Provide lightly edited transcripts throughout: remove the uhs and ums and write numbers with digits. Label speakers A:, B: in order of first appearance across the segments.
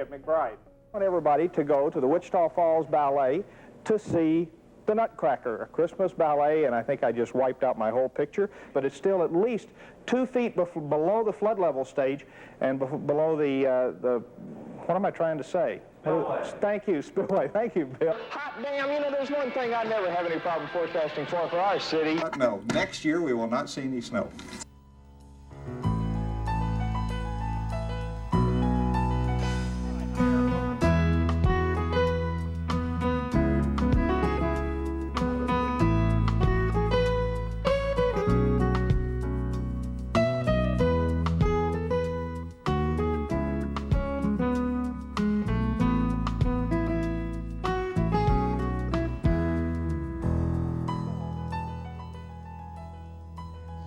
A: Skip McBride.
B: I want everybody to go to the Wichita Falls Ballet to see the Nutcracker, a Christmas ballet, and I think I just wiped out my whole picture, but it's still at least 2 feet below the flood level stage and below the, what am I trying to say?
A: Spillway.
B: Thank you, spillway. Thank you, Bill. Hot damn, you know, there's one thing I never have any problem forecasting for our city.
C: No, next year we will not see any snow.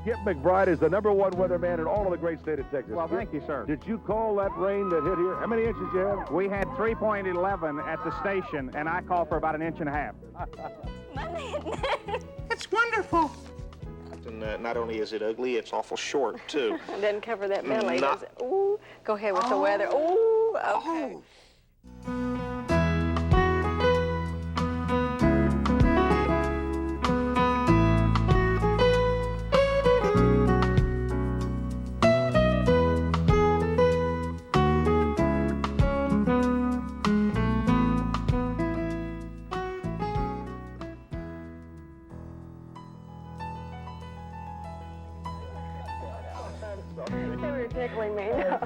D: Skip McBride is the #1 weatherman in all of the great state of Texas.
A: Well, thank you, sir.
D: Did you call that rain that hit here? How many inches you had?
A: We had 3.11 at the station, and I called for about 1.5 inches.
E: It's wonderful.
F: And not only is it ugly, it's awful short, too.
G: Doesn't cover that belly, does it? Ooh, go ahead with the weather. Ooh, okay. They were tickling me. No.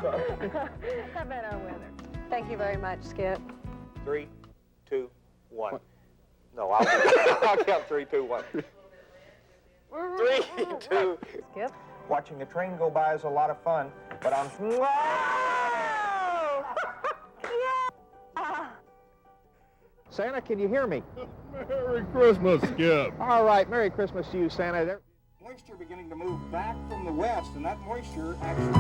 G: How about our weather? Thank you very much, Skip.
F: 3, 2, 1. No, I'll count 3, 2, 1. 3, 2.
G: Skip.
B: Watching a train go by is a lot of fun, but I'm... Santa, can you hear me?
D: Merry Christmas, Skip.
B: All right, Merry Christmas to you, Santa.
C: Moisture beginning to move back from the west, and that moisture actually is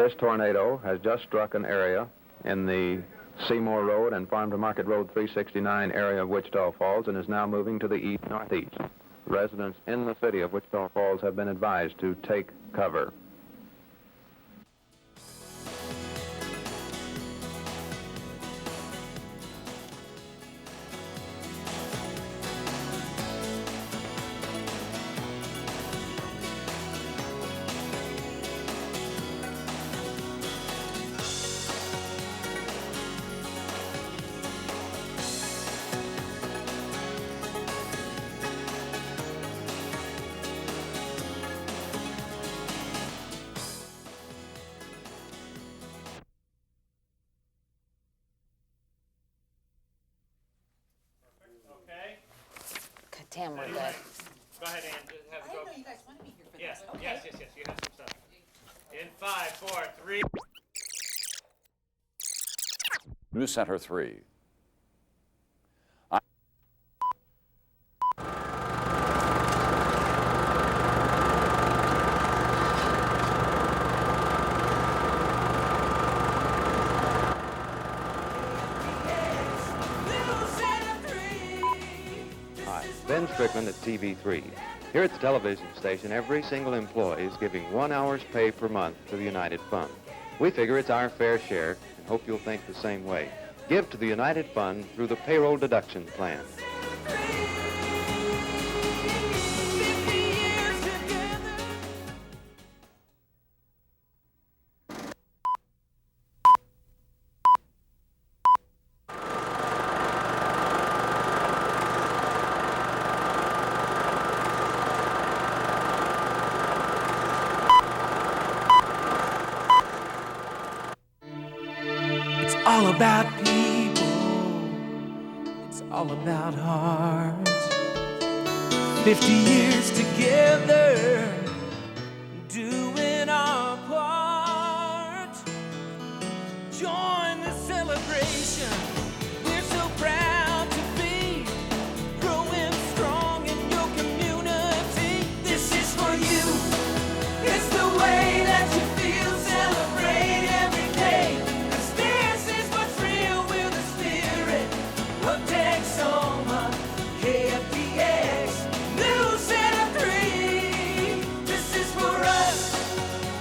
E: This tornado has just struck an area in the Seymour Road and Farm to Market Road 369 area of Wichita Falls and is now moving to the east-northeast. Residents in the city of Wichita Falls have been advised to take cover.
H: Damn, we're good.
I: Go ahead, Ann. Just have
J: I didn't know you guys wanted me here for
I: yes,
J: this. Okay.
I: yes. You have some stuff. In 5, 4, 3.
K: News Center 3.
E: Ben Strickland at TV3. Here at the television station, every single employee is giving 1 hour's pay per month to the United Fund. We figure it's our fair share and hope you'll think the same way. Give to the United Fund through the payroll deduction plan.
L: All about people, it's all about hearts. 50 years together, doing our part. Join the celebration, we're so proud to be growing strong in your community. This is for you, it's the way that you feel, celebrate every day. Texoma, KFDX, News Center 3. This is for us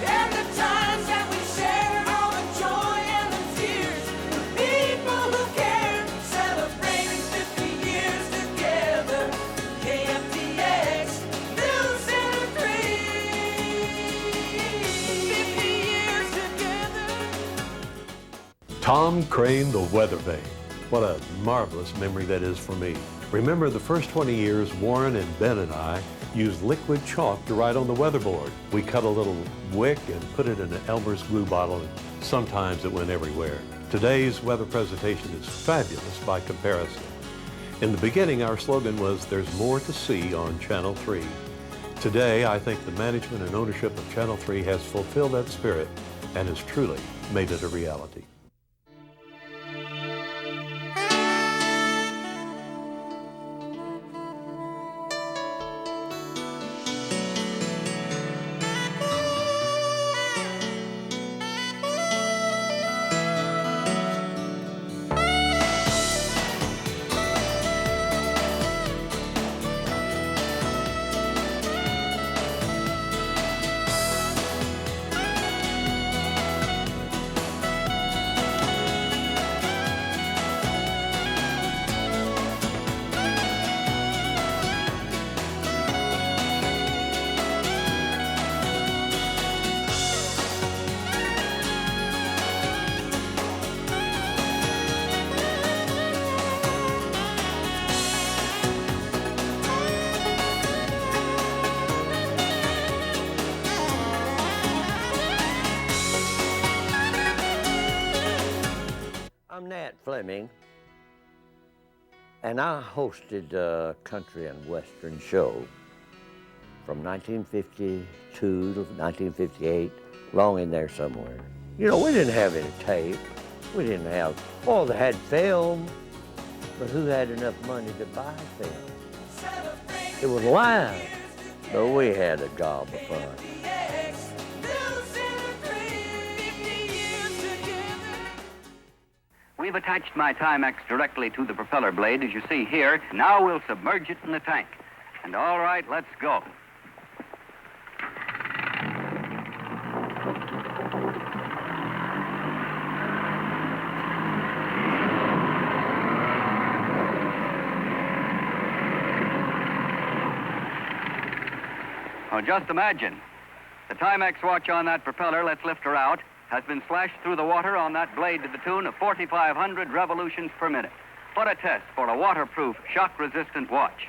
L: and the times that we share, all the joy and the tears. The people who care, celebrating 50 years together. KFDX, News Center 3. 50 years together.
M: Tom Crane, the weather vane. What a marvelous memory that is for me. Remember the first 20 years, Warren and Ben and I used liquid chalk to write on the weatherboard. We cut a little wick and put it in an Elmer's glue bottle, and sometimes it went everywhere. Today's weather presentation is fabulous by comparison. In the beginning, our slogan was, "There's more to see on Channel 3." Today, I think the management and ownership of Channel 3 has fulfilled that spirit and has truly made it a reality.
N: I'm Nat Fleming, and I hosted a country and western show from 1952 to 1958, long in there somewhere. You know, we didn't have any tape. We didn't have, oh, they had film, but who had enough money to buy film? It was live, but we had a gob of fun.
H: We've attached my Timex directly to the propeller blade, as you see here. Now we'll submerge it in the tank. And all right, let's go. Now, just imagine. The Timex watch on that propeller, let's lift her out, has been slashed through the water on that blade to the tune of 4,500 revolutions per minute. What a test for a waterproof, shock-resistant watch.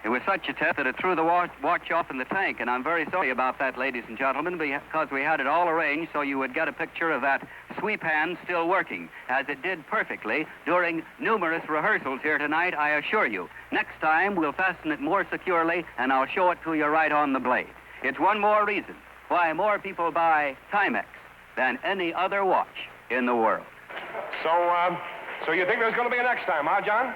H: It was such a test that it threw the watch off in the tank, and I'm very sorry about that, ladies and gentlemen, because we had it all arranged so you would get a picture of that sweep hand still working, as it did perfectly during numerous rehearsals here tonight, I assure you. Next time, we'll fasten it more securely, and I'll show it to you right on the blade. It's one more reason why more people buy Timex than any other watch in the world.
D: So you think there's going to be a next time, huh, John?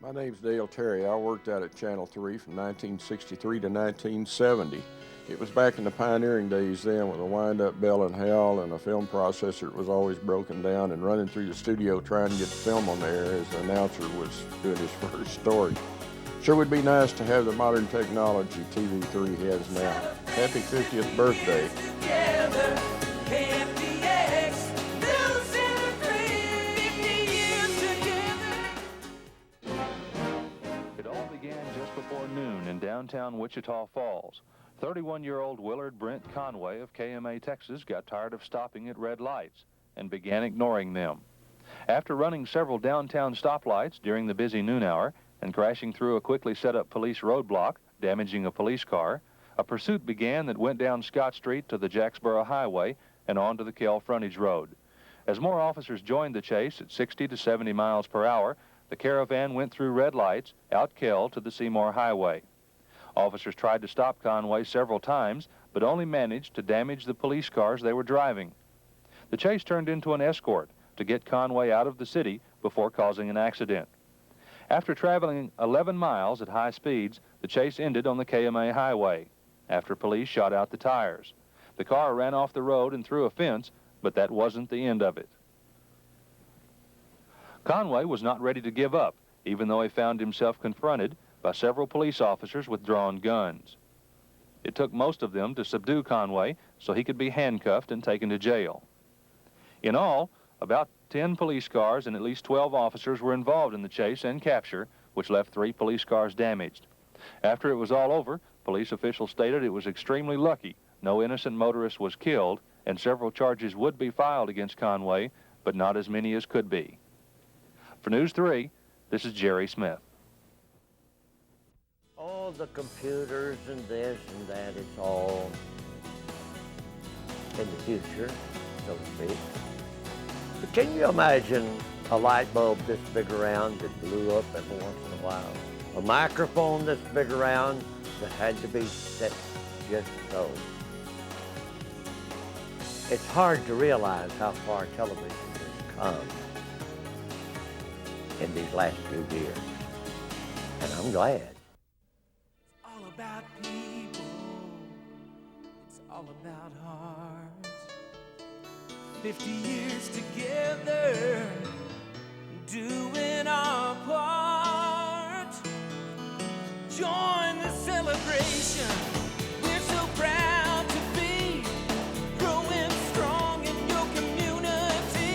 J: My name's Dale Terry. I worked out at Channel 3 from 1963 to 1970. It was back in the pioneering days then with a wind-up bell and hell and a film processor that was always broken down, and running through the studio trying to get the film on the air as the announcer was doing his first story. Sure would be nice to have the modern technology TV3 has now. Happy 50th birthday.
L: Together, KFDX, News and 50 years together.
O: It all began just before noon in downtown Wichita Falls. 31-year-old Willard Brent Conway of KMA, Texas, got tired of stopping at red lights and began ignoring them. After running several downtown stoplights during the busy noon hour and crashing through a quickly set-up police roadblock, damaging a police car, a pursuit began that went down Scott Street to the Jacksboro Highway and onto the Kell Frontage Road. As more officers joined the chase at 60 to 70 miles per hour, the caravan went through red lights, out Kell to the Seymour Highway. Officers tried to stop Conway several times, but only managed to damage the police cars they were driving. The chase turned into an escort to get Conway out of the city before causing an accident. After traveling 11 miles at high speeds, the chase ended on the KMA Highway after police shot out the tires. The car ran off the road and through a fence, but that wasn't the end of it. Conway was not ready to give up, even though he found himself confronted by several police officers with drawn guns. It took most of them to subdue Conway so he could be handcuffed and taken to jail. In all, about 10 police cars and at least 12 officers were involved in the chase and capture, which left 3 police cars damaged. After it was all over, police officials stated it was extremely lucky no innocent motorist was killed, and several charges would be filed against Conway, but not as many as could be. For News 3, this is Jerry Smith.
N: All the computers and this and that, it's all in the future, so to speak. But can you imagine a light bulb this big around that blew up every once in a while? A microphone this big around that had to be set just so. It's hard to realize how far television has come in these last few years, and I'm glad.
L: It's all about people. It's all about heart. 50 years together, doing our part. Join the celebration. We're so proud to be growing strong in your community.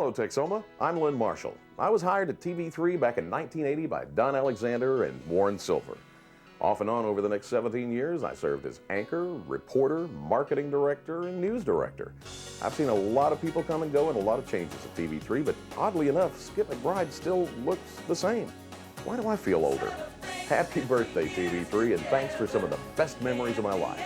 P: Hello, Texoma. I'm Lynn Marshall. I was hired at TV3 back in 1980 by Don Alexander and Warren Silver. Off and on over the next 17 years, I served as anchor, reporter, marketing director, and news director. I've seen a lot of people come and go and a lot of changes at TV3, but oddly enough, Skip McBride still looks the same. Why do I feel older? Happy birthday, TV3, and thanks for some of the best memories of my life.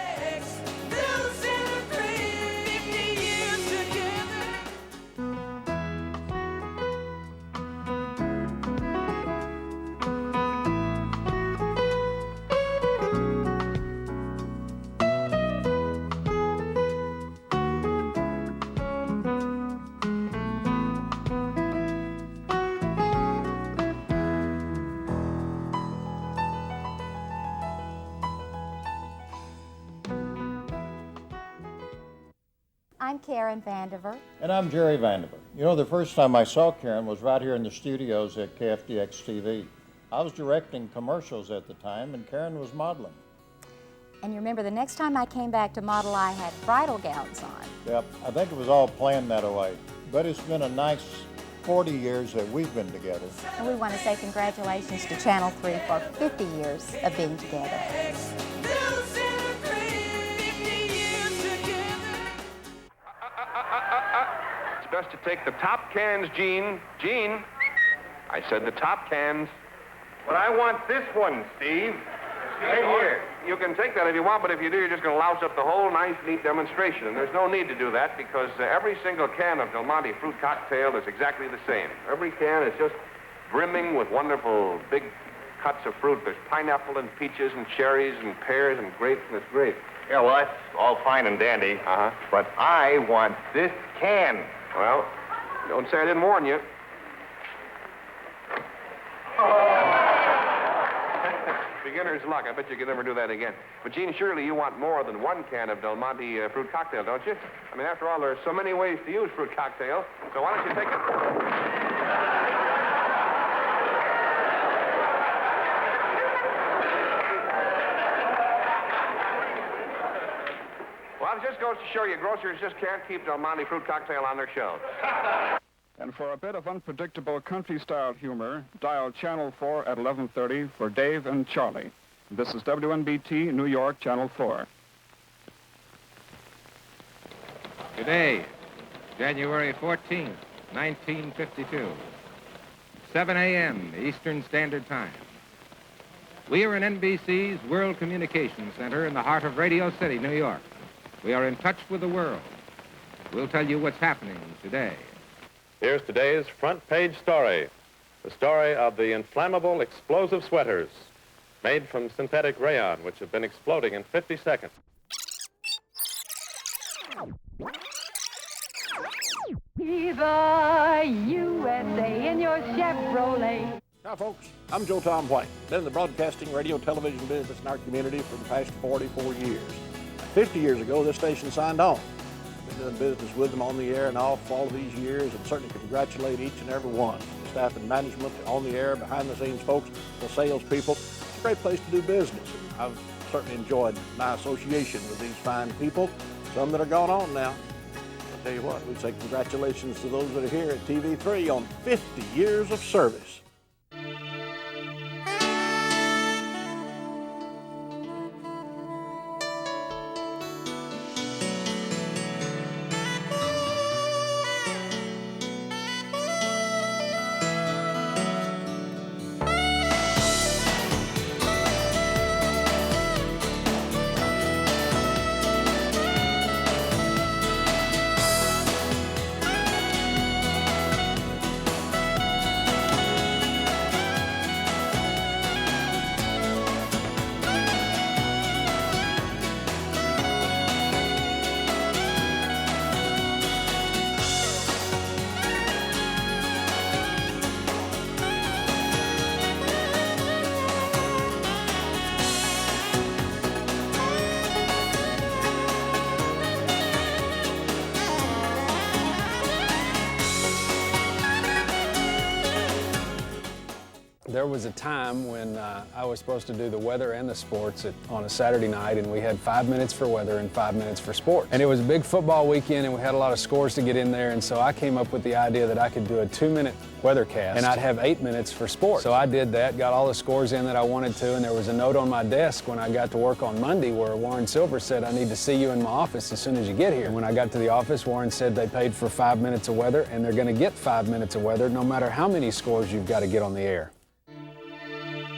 Q: I'm Karen Vandiver.
R: And I'm Jerry Vandiver. You know, the first time I saw Karen was right here in the studios at KFDX TV. I was directing commercials at the time, and Karen was modeling.
Q: And you remember the next time I came back to model, I had bridal gowns on.
R: Yep, I think it was all planned that way. But it's been a nice 40 years that we've been together.
Q: And we want to say congratulations to Channel 3 for 50 years of being together.
S: It's best to take the top cans, Gene. Gene, I said the top cans.
C: But I want this one, Steve.
S: Right here. You can take that if you want, but if you do, you're just going to louse up the whole nice, neat demonstration. And there's no need to do that because every single can of Del Monte fruit cocktail is exactly the same. Every can is just brimming with wonderful big cuts of fruit. There's pineapple and peaches and cherries and pears and grapes, and it's great.
C: Yeah, well, that's all fine and dandy.
S: Uh-huh.
C: But I want this can.
S: Well, don't say I didn't warn you. Beginner's luck. I bet you can never do that again. But, Gene, surely you want more than one can of Del Monte fruit cocktail, don't you? I mean, after all, there are so many ways to use fruit cocktail. So why don't you take it? Well, it just goes to show you grocers just can't keep Del Monte fruit cocktail on their shelves.
A: And for a bit of unpredictable country-style humor, dial Channel 4 at 11:30 for Dave and Charlie. This is WNBT, New York, Channel 4.
T: Today, January 14th, 1952, 7 a.m. Eastern Standard Time. We are in NBC's World Communications Center in the heart of Radio City, New York. We are in touch with the world. We'll tell you what's happening today.
E: Here's today's front page story. The story of the inflammable explosive sweaters made from synthetic rayon, which have been exploding in 50 seconds.
U: Viva USA in your Chevrolet.
V: Hi, folks. I'm Joe Tom White. Been in the broadcasting, radio, television business in our community for the past 44 years. 50 years ago, this station signed on. Been doing business with them on the air and off all of these years, and certainly congratulate each and every one. The staff and management, on the air, behind the scenes folks, the salespeople. It's a great place to do business. I've certainly enjoyed my association with these fine people, some that are gone on now. I'll tell you what, we say congratulations to those that are here at TV3 on 50 years of service.
F: There was a time when I was supposed to do the weather and the sports on a Saturday night, and we had 5 minutes for weather and 5 minutes for sports. And it was a big football weekend, and we had a lot of scores to get in there, and so I came up with the idea that I could do a 2-minute weathercast, and I'd have 8 minutes for sports. So I did that, got all the scores in that I wanted to, and there was a note on my desk when I got to work on Monday where Warren Silver said, "I need to see you in my office as soon as you get here." And when I got to the office, Warren said they paid for 5 minutes of weather, and they're going to get 5 minutes of weather no matter how many scores you've got to get on the air.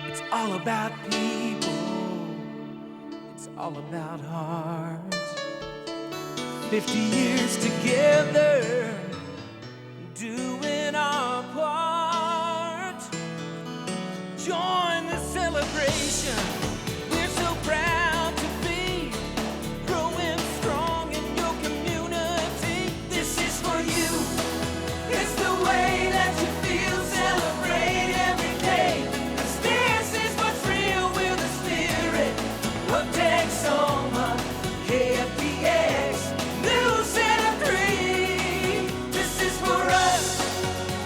L: It's all about people. It's all about heart. 50 years together, doing our part. Join the celebration. We're so proud to be growing strong in your community. This is for you. It's the way that you feel. Celebrate every day. 'Cause this is what's real. We're the spirit of Texoma, KFDX, News Center 3. This is for us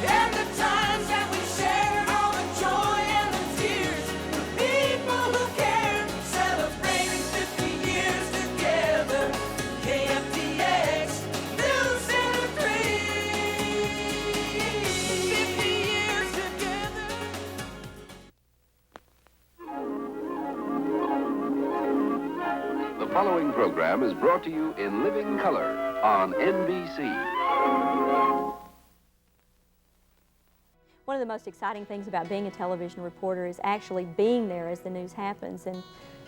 L: and the times that we share, all the joy and the tears, the people who care, celebrating 50 years together, KFDX, News Center 3. 50 years together.
G: The following program is brought to you in living color on NBC.
W: One of the most exciting things about being a television reporter is actually being there as the news happens. And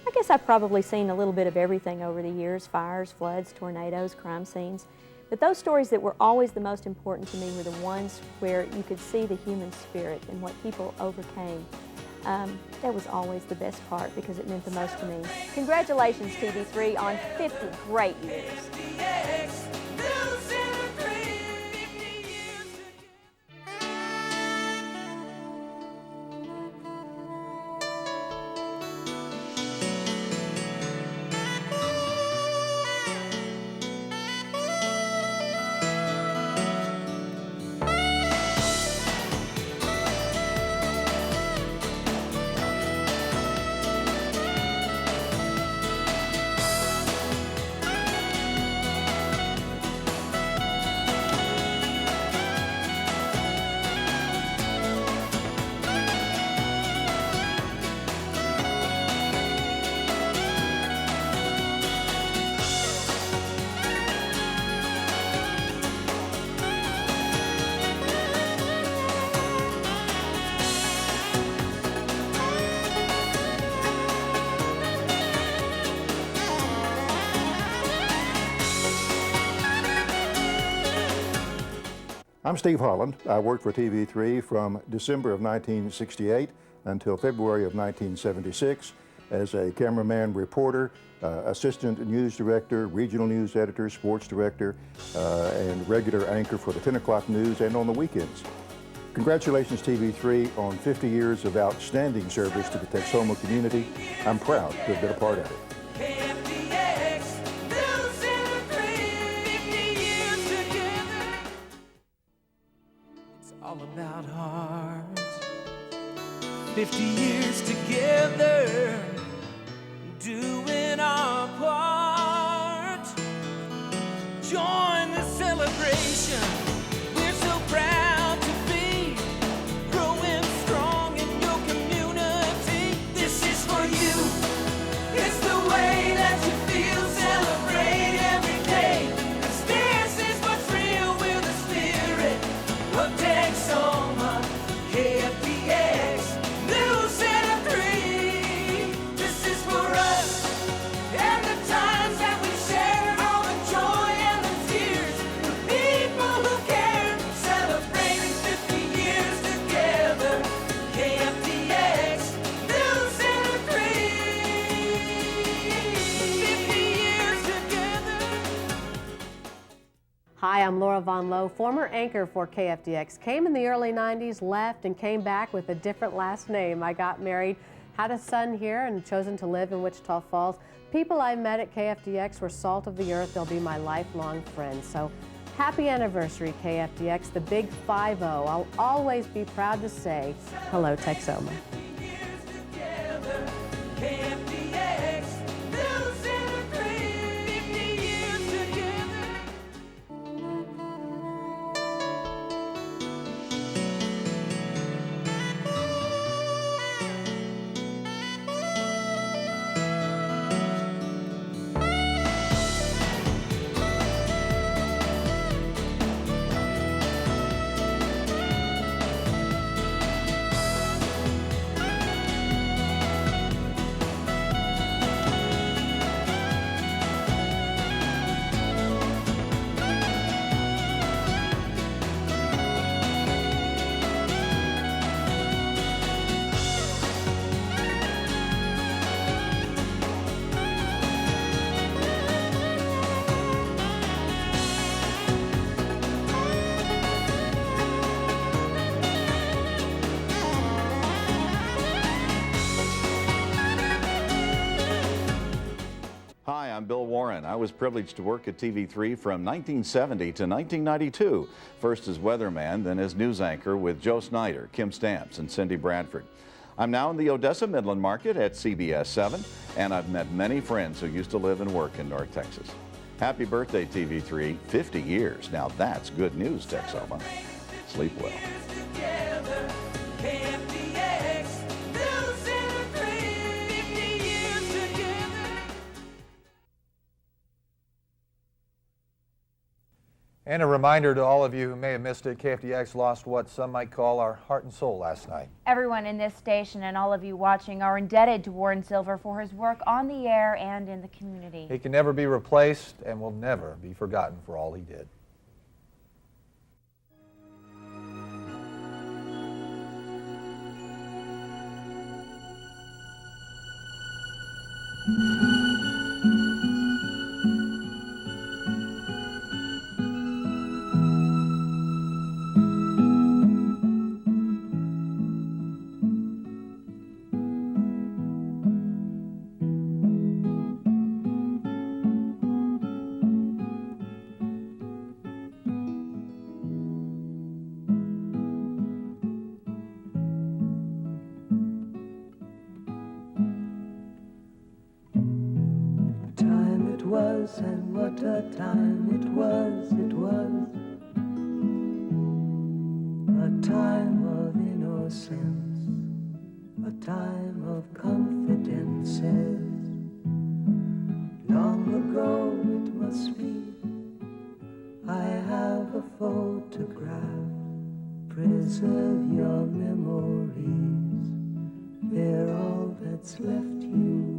W: I guess I've probably seen a little bit of everything over the years: fires, floods, tornadoes, crime scenes. But those stories that were always the most important to me were the ones where you could see the human spirit and what people overcame. That was always the best part because it meant the most to me. Congratulations, TV3, on 50 great years.
X: I'm Steve Holland. I worked for TV3 from December of 1968 until February of 1976 as a cameraman, reporter, assistant news director, regional news editor, sports director, and regular anchor for the 10 o'clock news and on the weekends. Congratulations, TV3, on 50 years of outstanding service to the Texoma community. I'm proud to have been a part of it.
L: All about heart. 50 years together, doing our part. Join the celebration. We're so proud to be growing strong in your community. This is for you. It's the way that you feel. Celebrate every day. 'Cause this is what's real. We're the spirit of Texoma, KFDX, News Center 3. This is for us and the times that we share, all the joy and the tears, the people who care, celebrating 50 years together, KFDX, News Center 3. 50 years together.
Y: Hi, I'm Laura Von Lowe, former anchor for KFDX. Came in the early 90s, left, and came back with a different last name. I got married, had a son here, and chosen to live in Wichita Falls. People I met at KFDX were salt of the earth. They'll be my lifelong friends. So Happy anniversary, KFDX, the big 5-0. I'll always be proud to say, hello, Texoma.
L: KFDX, News and 50 years together.
B: Hi, I'm Bill Warren. I was privileged to work at TV3 from 1970 to 1992, first as weatherman, then as news anchor with Joe Snyder, Kim Stamps, and Cindy Bradford. I'm now in the Odessa Midland market at CBS 7, and I've met many friends who used to live and work in North Texas. Happy birthday, TV3, 50 years. Now that's good news, Texoma. Sleep well.
L: KFDX, News and 50 years together.
H: And a reminder to all of you who may have missed it, KFDX lost what some might call our heart and soul last night.
I: Everyone in this station and all of you watching are indebted to Warren Silver for his work on the air and in the community.
H: He can never be replaced and will never be forgotten for all he did.
L: Time it was, and what a time it was, a time of innocence, a time of confidences. Long ago it must be, I have a photograph, preserve your memories, they're all that's left you.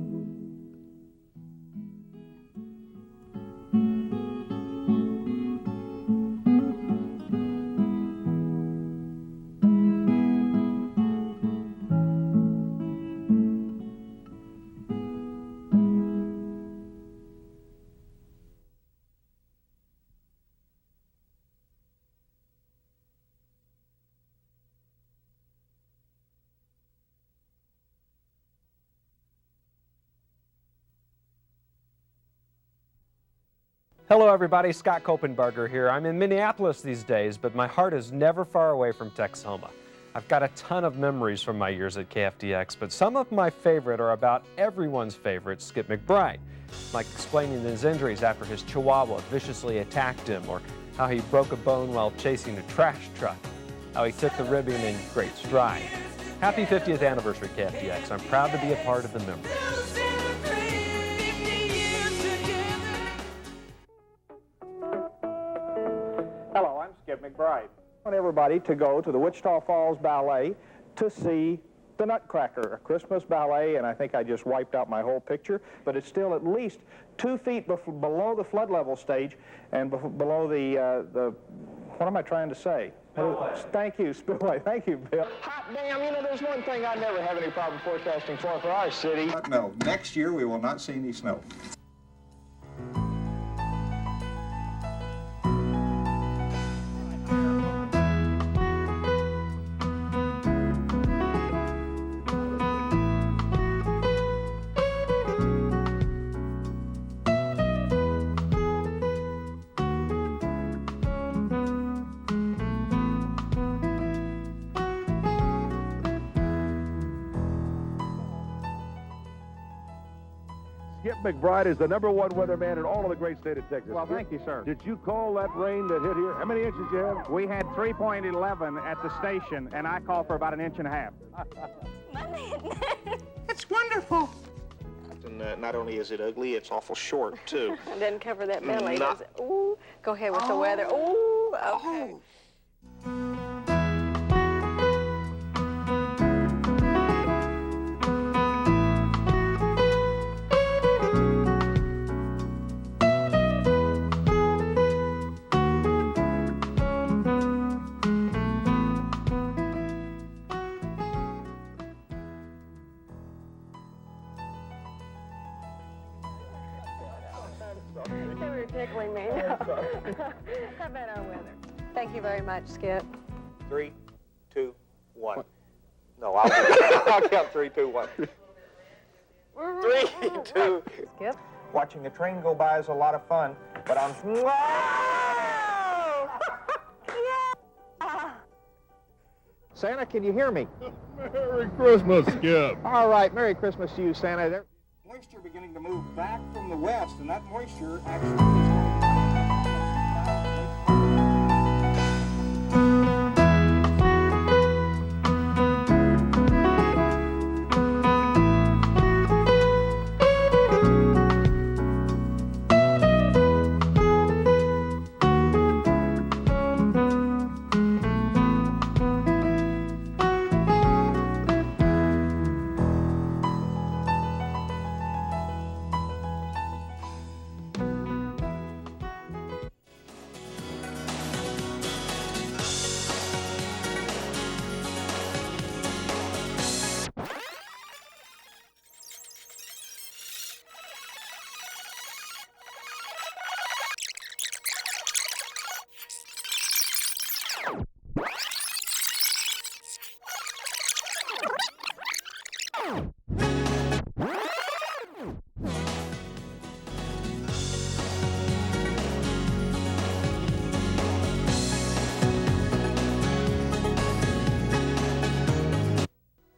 K: Hello everybody, Scott Kopenberger here. I'm in Minneapolis these days, but my heart is never far away from Texoma. I've got a ton of memories from my years at KFDX, but some of my favorite are about everyone's favorite, Skip McBride, like explaining his injuries after his Chihuahua viciously attacked him, or how he broke a bone while chasing a trash truck, how he took the ribbon in great stride. Happy 50th anniversary, KFDX. I'm proud to be a part of the memories.
C: Hello, I'm Skip McBride. I want everybody to go to the Wichita Falls Ballet to see the Nutcracker, a Christmas ballet, and I think I just wiped out my whole picture, but it's still at least 2 feet below the flood level stage and below the, what am I trying to say? Spillway. Thank you, spillway. Thank you, Bill. Hot damn, you know, there's one thing I never have any problem forecasting for our city. No, next year we will not see any snow.
D: Skip McBride is the #1 weatherman in all of the great state of Texas.
C: Well,
D: Skip,
C: thank you, sir.
D: Did you call that rain that hit here? How many inches you had?
C: We had 3.11 at the station, and I called for about 1.5 inches.
J: It's wonderful.
M: And not only is it ugly, it's awful short, too.
U: It doesn't cover that belly,
M: No.
U: does it? Ooh, go ahead with the weather. Ooh, okay. They were tickling me. No. How about our weather? Thank you very much, Skip.
M: 3, 2, 1. No, I'll count 3, 2, 1. 3, 2.
U: Skip.
C: Watching the train go by is a lot of fun, but I'm... Santa, can you hear me?
D: Merry Christmas, Skip.
C: All right, Merry Christmas to you, Santa.
N: Moisture beginning to move back from the west, and that moisture actually is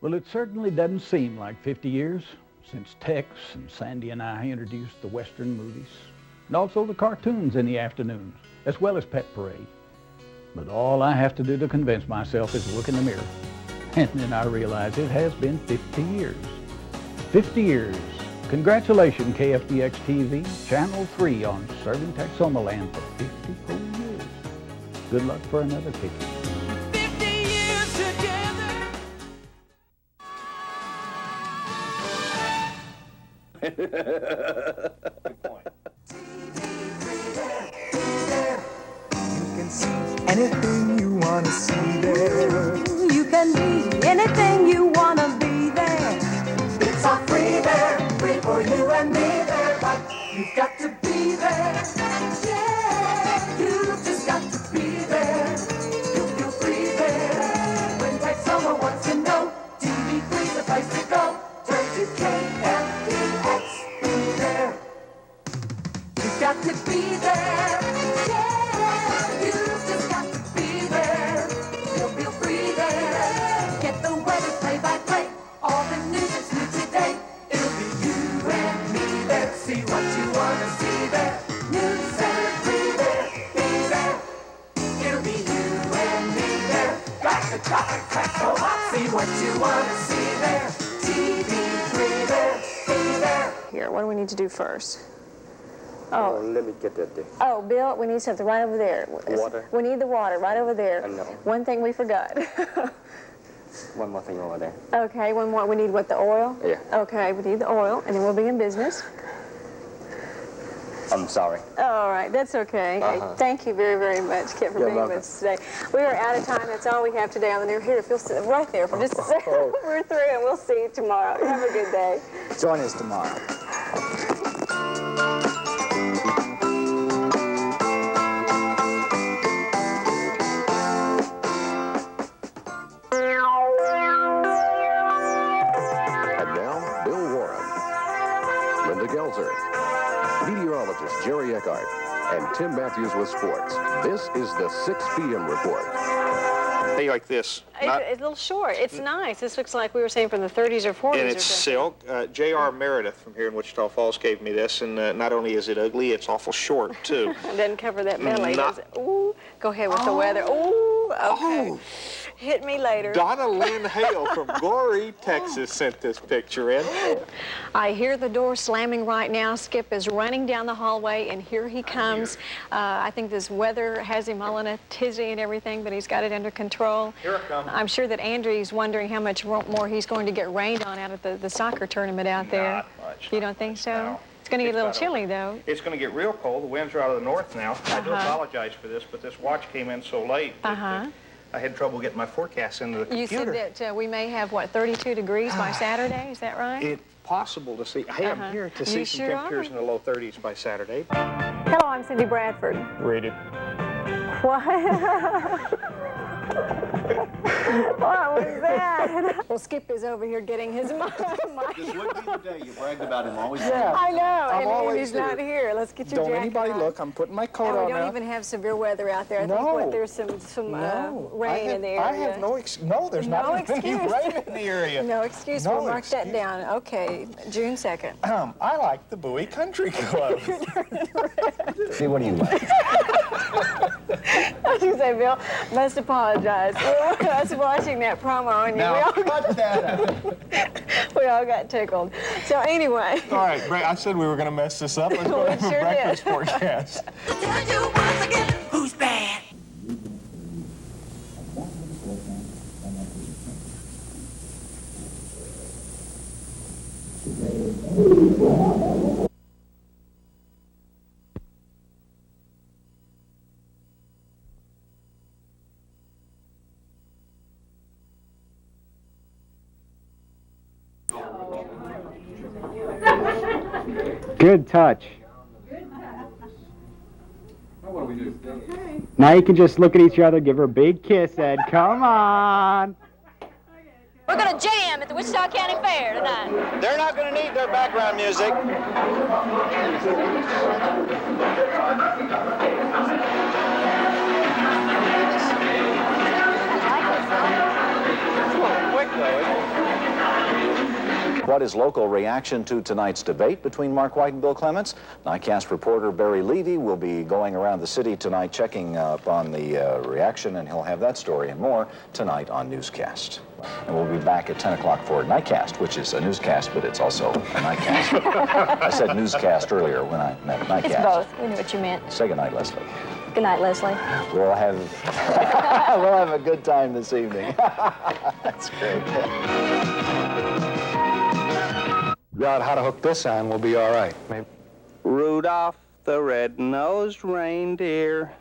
O: Well, it certainly doesn't seem like 50 years since Tex and Sandy and I introduced the Western movies, and also the cartoons in the afternoons, as well as Pet Parade. But all I have to do to convince myself is look in the mirror, and then I realize it has been 50 years. 50 years. Congratulations, KFDX TV, Channel 3 on serving Texoma land for 54 years. Good luck for another ticket.
L: 50 years together. Good point.
Z: You can see anything you want to see there.
L: You can be anything you want to be there.
Z: It's all free there, free for you and me there, but you've got to be there. Yeah, you've just got to be there. You'll feel free there. When Texoma wants to know, TV3's the place to go. Turn to KFDX, be there. You've got to be there. Yeah, you've just got to be there. You'll feel free there. Get the weather play-by-play. All the news is new today. It'll be you and me there. See what you want to see there. News and free there. Be there. It'll be you and me there. Got the traffic track so hot. See what you want to see there. TV3 there. Be there.
U: Here, what do we need to do first? Oh,
M: Let me get that thing.
U: oh, Bill, we need something right over there.
M: Water?
U: We need the water right over there.
M: I know.
U: One thing we forgot.
M: One more thing over there.
U: Okay, one more. We need what, the oil?
M: Yeah.
U: Okay, we need the oil, and then we'll be in business.
M: I'm sorry.
U: All right, that's okay. Hey, thank you very, very much, Kit, for
M: You're
U: being with
M: welcome.
U: us today. We are out of time. That's all we have today on the new. Here, if you'll sit right there for just a second. We're through, and we'll see you tomorrow. Have a good day.
M: Join us tomorrow.
G: And now, Bill Warren, Linda Gelzer, meteorologist Jerry Eckhart, and Tim Matthews with sports. This is the 6 p.m. report.
M: Hey, like this.
U: It's a little short. It's nice. This looks like we were saying from the 30s or 40s.
M: And it's silk. J.R. Meredith from here in Wichita Falls gave me this, and not only is it ugly, it's awful short, too.
U: It doesn't cover that belly, does it? Ooh, go ahead with the weather. Ooh, okay. Hit me later.
M: Donna Lynn Hale from Glory, Texas sent this picture in.
U: I hear the door slamming right now. Skip is running down the hallway, and here he comes. I think this weather has him all in a tizzy and everything, but he's got it under control.
M: Here I come.
U: I'm sure that Andrew's wondering how much more he's going to get rained on out at the soccer tournament out there.
M: Not much.
U: You don't think so?
M: No.
U: It's going to get a little chilly, though.
M: It's going to get real cold. The winds are out of the north now. I do apologize for this, but this watch came in so late that I had trouble getting my forecast into the computer.
U: You said that we may have, what, 32 degrees by Saturday? Is that right?
M: It's possible to see. I am here to see some temperatures in the low 30s by Saturday.
U: Hello, I'm Cindy Bradford.
M: Read it.
U: What? What was that? Well, Skip is over here getting his mic.
B: This would be the day you bragged about him always.
U: Yeah. I know,
M: I'm
U: and
M: always
U: he's not here. Let's get your
M: Don't
U: jacket
M: anybody
U: on.
M: look. I'm putting my coat
U: And
M: on
U: we don't
M: now.
U: even have severe weather out there. I think what, there's some rain in the area.
M: I have no there's not even any rain in the area.
U: No excuse. We'll mark that down. Okay, June 2nd.
M: I like the Bowie Country Club.
B: See, what do you like?
U: I should say, Bill, must apologize. I was watching that promo on you.
M: Now, cut that out.
U: We all got tickled. So anyway.
M: All right, I said we were going to mess this up. Let's go
U: We
M: have a
U: sure
M: breakfast
U: did.
M: forecast.
L: Tell you once again, who's bad?
A: Good touch. Now you can just look at each other, give her a big kiss, Ed. Come on.
P: We're going to jam at the Wichita County Fair tonight.
B: They're not going to need their background music. What is local reaction to tonight's debate between Mark White and Bill Clements? Nightcast reporter Barry Levy will be going around the city tonight checking up on the reaction, and he'll have that story and more tonight on Newscast. And we'll be back at 10 o'clock for Nightcast, which is a newscast, but it's also a nightcast. I said newscast earlier when I meant Nightcast.
U: It's both. We knew what you meant.
B: Say goodnight, Leslie.
U: Good night, Leslie.
B: We'll have we'll have a good time this evening. That's great.
Q: Figure out how to hook this on, we'll be all right. Maybe.
R: Rudolph the red-nosed reindeer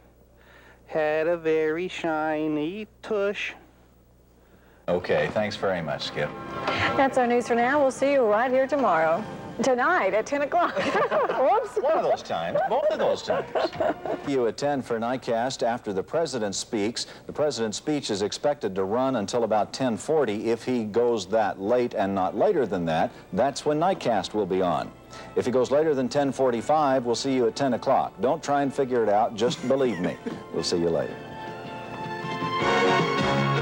R: had a very shiny tush.
B: Okay, thanks very much, Skip.
U: That's our news for now. We'll see you right here tomorrow. Tonight at 10 o'clock. Whoops.
B: One of those times. Both of those times. You attend for Nightcast after the President speaks. The President's speech is expected to run until about 10:40. If he goes that late and not later than that, that's when Nightcast will be on. If he goes later than 10:45, we'll see you at 10 o'clock. Don't try and figure it out. Just believe me. We'll see you later.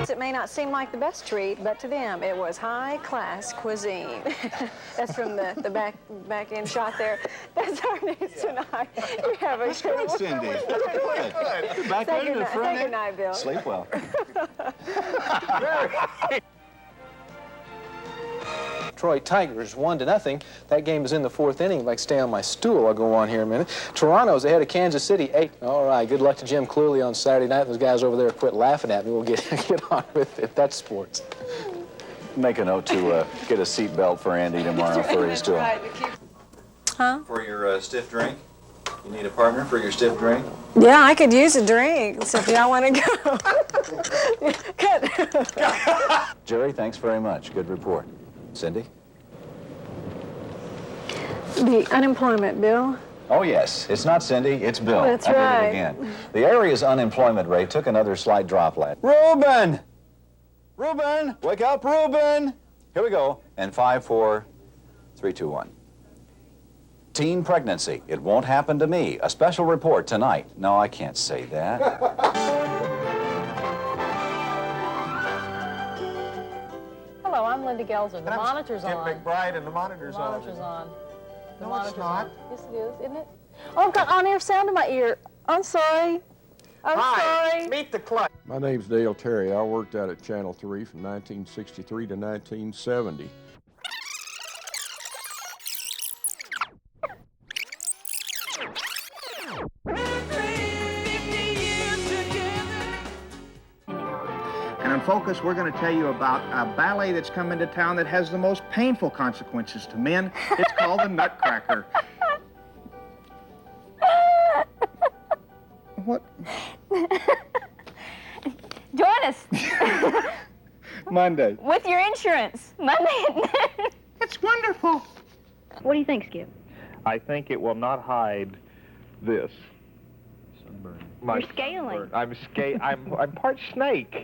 U: It may not seem like the best treat, but to them it was high-class cuisine. That's from the back end shot there. That's our news tonight. You have a
B: That's good, Cindy. That's good. Back
U: Say
B: end to the front
U: Say
B: end.
U: good night, Bill.
B: Sleep well.
S: Detroit Tigers 1-0. That game is in the fourth inning. If I stay on my stool, I'll go on here a minute. Toronto's ahead of Kansas City 8. All right, good luck to Jim Cluley on Saturday night. Those guys over there quit laughing at me. We'll get on with it. That's sports.
B: Make a note to get a seatbelt for Andy tomorrow for his tour.
U: Huh?
B: For your stiff drink? You need a partner for your stiff drink?
U: Yeah, I could use a drink, so if y'all want to go. Cut.
B: Jerry, thanks very much. Good report. Cindy?
U: The unemployment, Bill.
B: Oh, yes. It's not Cindy, it's Bill.
U: That's
B: I did
U: right.
B: it again. The area's unemployment rate took another slight drop last.
T: Reuben!
B: Reuben! Wake up, Reuben! Here we go. And 5, 4, 3, 2, 1. Teen pregnancy. It won't happen to me. A special report tonight. No, I can't say that.
U: Linda Gelzer. The monitor's
C: Jim
U: on.
C: McBride and the monitor's
U: The monitor's on. The
C: No,
U: monitor's
C: it's not.
U: on. Yes, it is, isn't it? Oh, I've got on-air sound in my ear. I'm sorry. I'm sorry.
C: Meet the clutch.
E: My name's Dale Terry. I worked out at Channel 3 from 1963 to 1970.
N: And in Focus, we're going to tell you about a ballet that's come into town that has the most painful consequences to men. It's called the Nutcracker. What?
P: Join us
N: Monday.
P: with your insurance. Monday.
N: It's wonderful.
P: What do you think, Skip?
C: I think it will not hide this. My
P: You're scaling.
C: sunburn. I'm part snake,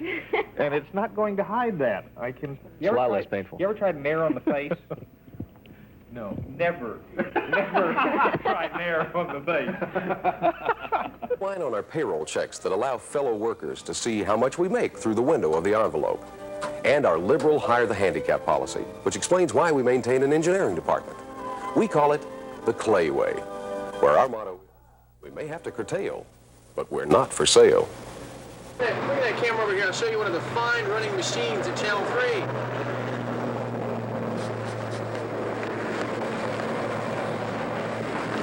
C: and it's not going to hide that. I can.
Q: It's a lot less painful.
C: You ever tried Nair on the face? No, never tried Nair on the face.
G: Line on our payroll checks that allow fellow workers to see how much we make through the window of the envelope. And our liberal hire the handicap policy, which explains why we maintain an engineering department. We call it the Clay Way, where our motto, we may have to curtail, but we're not for sale.
S: Look at that camera over here. I'll show you one of the fine running machines at Channel 3.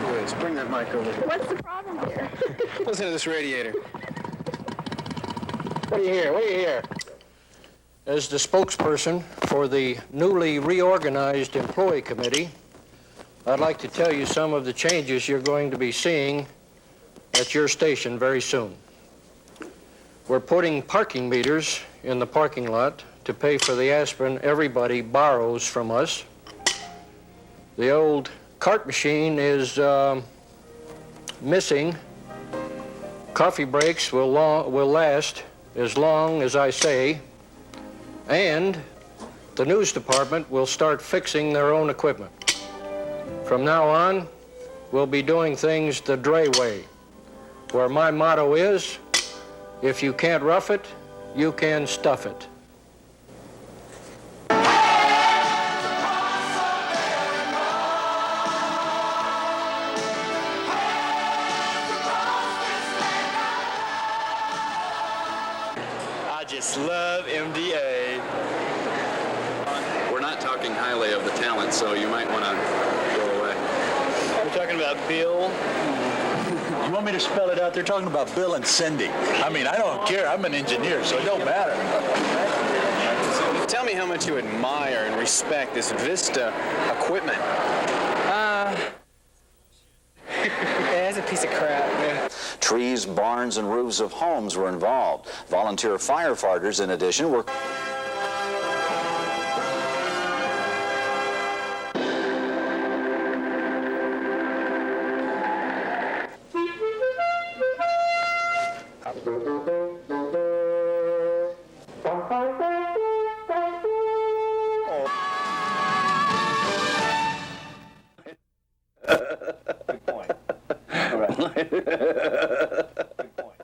S: Anyways, bring that mic over here.
P: What's the problem here?
S: Listen to this radiator. What do you hear? What do you hear? As the spokesperson for the newly reorganized employee committee, I'd like to tell you some of the changes you're going to be seeing at your station very soon. We're putting parking meters in the parking lot to pay for the aspirin everybody borrows from us. The old cart machine is missing. Coffee breaks will last as long as I say, and the news department will start fixing their own equipment. From now on, we'll be doing things the Dre way, where my motto is, if you can't rough it, you can stuff it.
F: I just love MDA.
T: We're not talking highly of the talent, so you might want to go away.
F: We're talking about Bill.
V: You want me to spell it out? They're talking about Bill and Cindy. I mean, I don't care. I'm an engineer, so it don't matter.
F: Tell me how much you admire and respect this Vista equipment.
S: Yeah, it's a piece of crap, man.
B: Trees, barns, and roofs of homes were involved. Volunteer firefighters, in addition, were...
C: Good point. All right. Good point.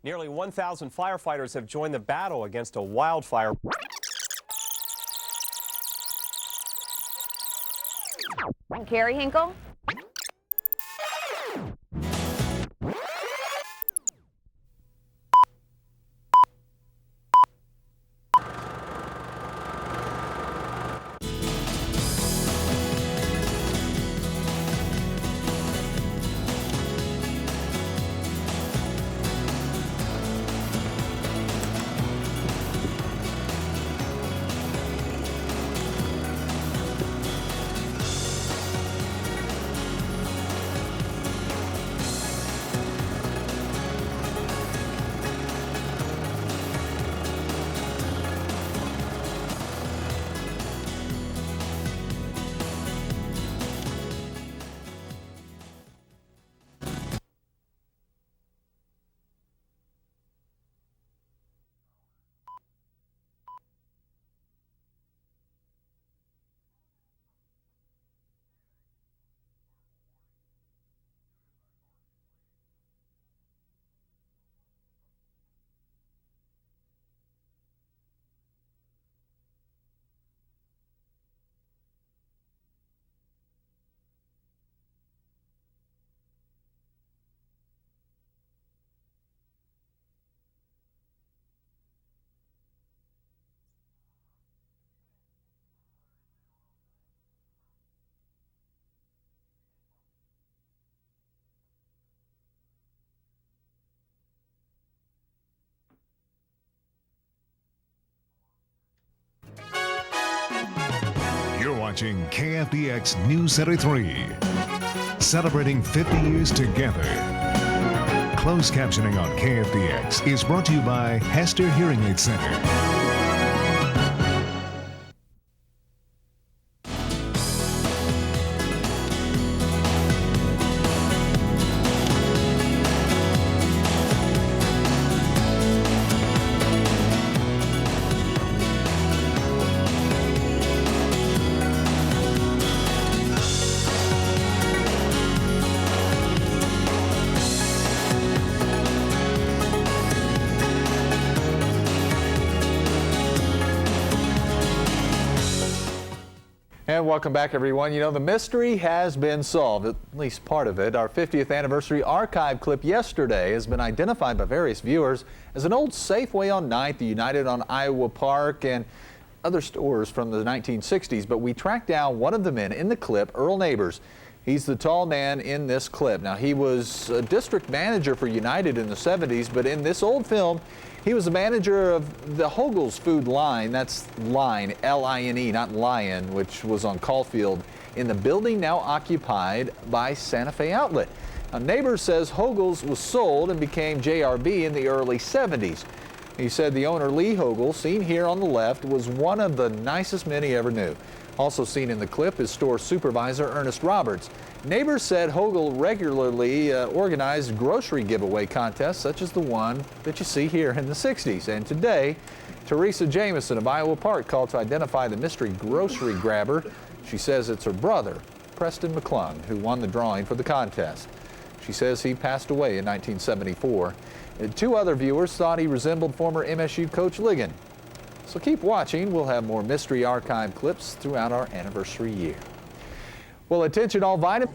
W: Nearly 1,000 firefighters have joined the battle against a wildfire.
I: Carrie Hinkle?
D: watching KFDX News Center 3. Celebrating 50 years together. Closed captioning on KFDX is brought to you by Hester Hearing Aid Center.
H: And welcome back, everyone. You know, the mystery has been solved, at least part of it. Our 50th anniversary archive clip yesterday has been identified by various viewers as an old Safeway on 9th, the United on Iowa Park, and other stores from the 1960s. But we tracked down one of the men in the clip, Earl Neighbors. He's the tall man in this clip. Now, he was a district manager for United in the 70s, but in this old film, he was the manager of the Hoagle's Food Line. That's Line, L-I-N-E, not Lion, which was on Caulfield in the building now occupied by Santa Fe Outlet. Now, Neighbors says Hoagle's was sold and became JRB in the early 70s. He said the owner, Lee Hoagle, seen here on the left, was one of the nicest men he ever knew. Also seen in the clip is store supervisor Ernest Roberts. Neighbors said Hoagle regularly organized grocery giveaway contests such as the one that you see here in the 60s. And today, Teresa Jameson of Iowa Park called to identify the mystery grocery grabber. She says it's her brother, Preston McClung, who won the drawing for the contest. She says he passed away in 1974. And two other viewers thought he resembled former MSU coach Ligon. So keep watching. We'll have more mystery archive clips throughout our anniversary year. Well, attention all vitamin.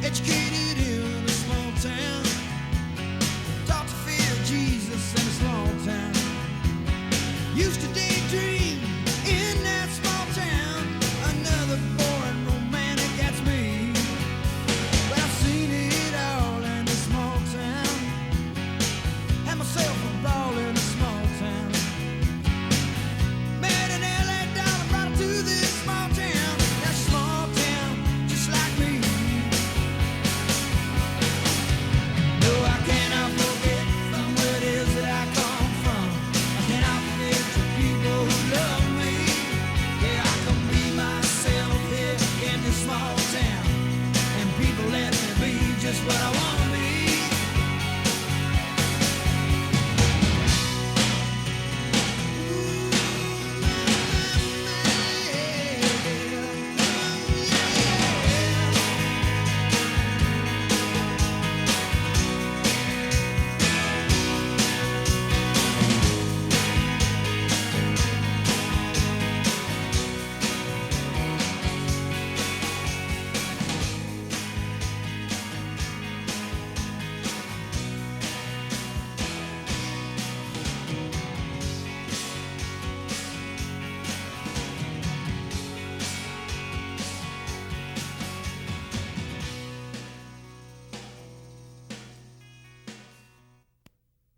L: Educated in a small town, taught to fear Jesus in a small town. Used to daydream in that small town. Another boring romantic, that's me. But I've seen it all in a small town. Had myself a ball in a small town. Met an LA dollar, brought her to this small town. That small town, just like me. What I want to be.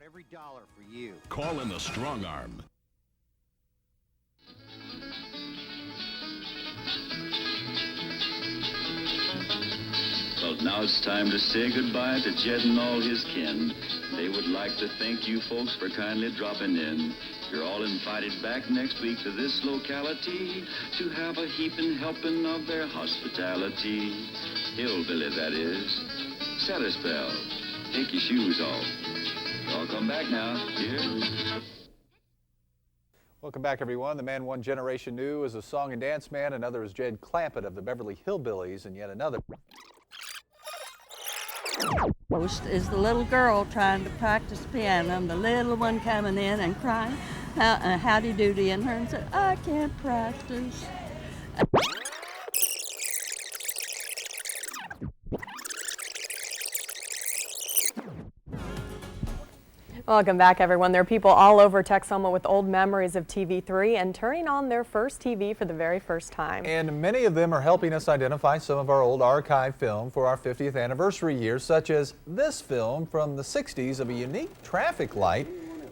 J: Every dollar for you.
D: Call in the strong arm.
K: Well, now it's time to say goodbye to Jed and all his kin. They would like to thank you folks for kindly dropping in. You're all invited back next week to this locality to have a heaping helping of their hospitality. Hillbilly, that is. Set a spell. Take your shoes off. I'll come back now. Here.
H: Welcome back, everyone. The man one generation knew as a song and dance man. Another is Jed Clampett of the Beverly Hillbillies, and yet another.
A: Most is the little girl trying to practice piano, and the little one coming in and crying, howdy doody, and her and said, I can't practice.
M: Welcome back, everyone. There are people all over Texoma with old memories of TV3 and turning on their first TV for the very first time.
H: And many of them are helping us identify some of our old archive film for our 50th anniversary year, such as this film from the 60s of a unique traffic light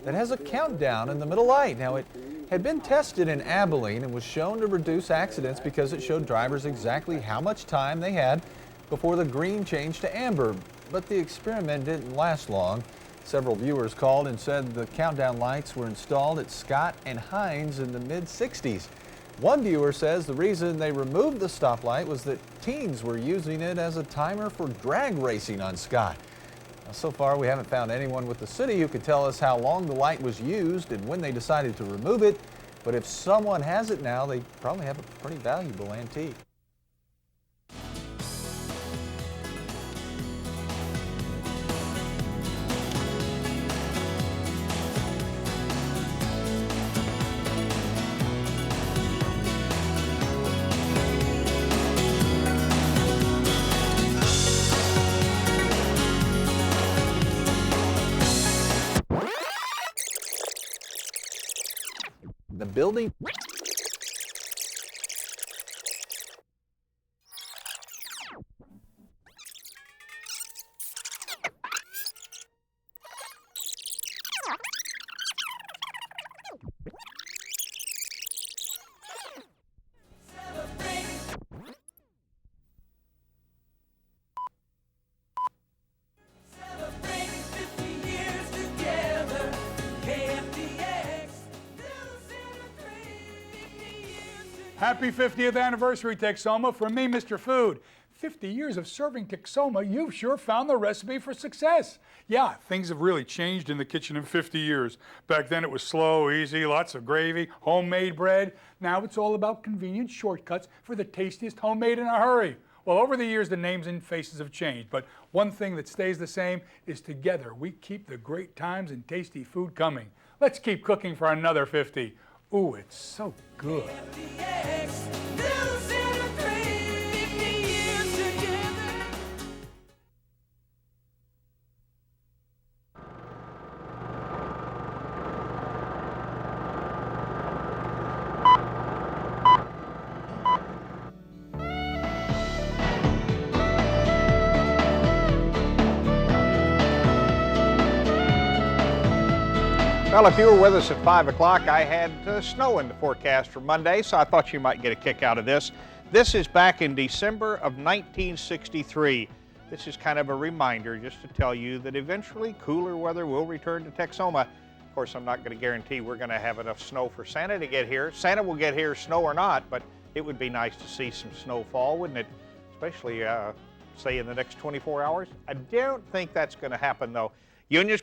H: that has a countdown in the middle light. Now, it had been tested in Abilene and was shown to reduce accidents because it showed drivers exactly how much time they had before the green changed to amber. But the experiment didn't last long. Several viewers called and said the countdown lights were installed at Scott and Hines in the mid-60s. One viewer says the reason they removed the stoplight was that teens were using it as a timer for drag racing on Scott. Now, so far, we haven't found anyone with the city who could tell us how long the light was used and when they decided to remove it. But if someone has it now, they probably have a pretty valuable antique. The building.
L: Celebrating 50 years together. KFDX.
O: Happy 50th anniversary, Texoma. From me, Mr. Food. 50 years of serving Texoma, you've sure found the recipe for success. Yeah, things have really changed in the kitchen in 50 years. Back then it was slow, easy, lots of gravy, homemade bread. Now it's all about convenient shortcuts for the tastiest homemade in a hurry. Well, over the years, the names and faces have changed, but one thing that stays the same is together we keep the great times and tasty food coming. Let's keep cooking for another 50. Ooh, it's so good.
N: Well, if you were with us at 5 o'clock, I had snow in the forecast for Monday, so I thought you might get a kick out of this. This is back in December of 1963. This is kind of a reminder just to tell you that eventually cooler weather will return to Texoma. Of course, I'm not going to guarantee we're going to have enough snow for Santa to get here. Santa will get here, snow or not, but it would be nice to see some snowfall, wouldn't it? Especially, say, in the next 24 hours. I don't think that's going to happen, though. Union's